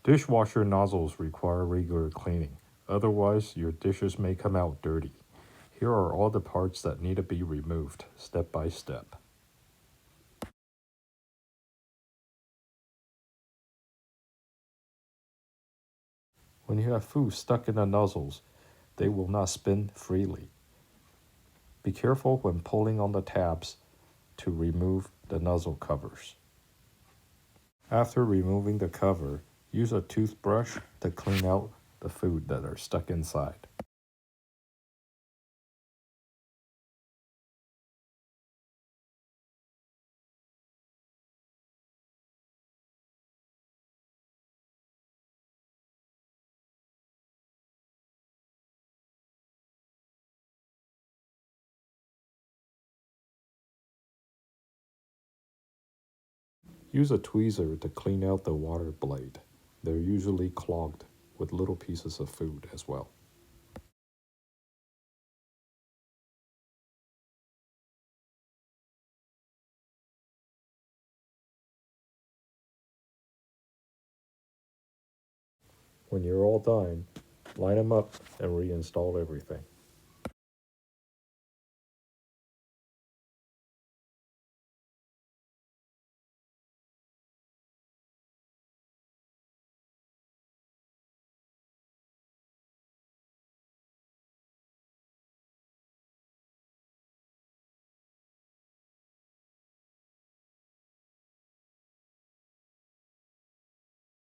Dishwasher nozzles require regular cleaning, otherwise, your dishes may come out dirty. Here are all the parts that need to be removed, step by step. When you have food stuck in the nozzles, they will not spin freely. Be careful when pulling on the tabs to remove the nozzle covers. After removing the cover, use a toothbrush to clean out the food that are stuck inside. Use a tweezer to clean out the water blade. They're usually clogged with little pieces of food as well. When you're all done, line them up and reinstall everything.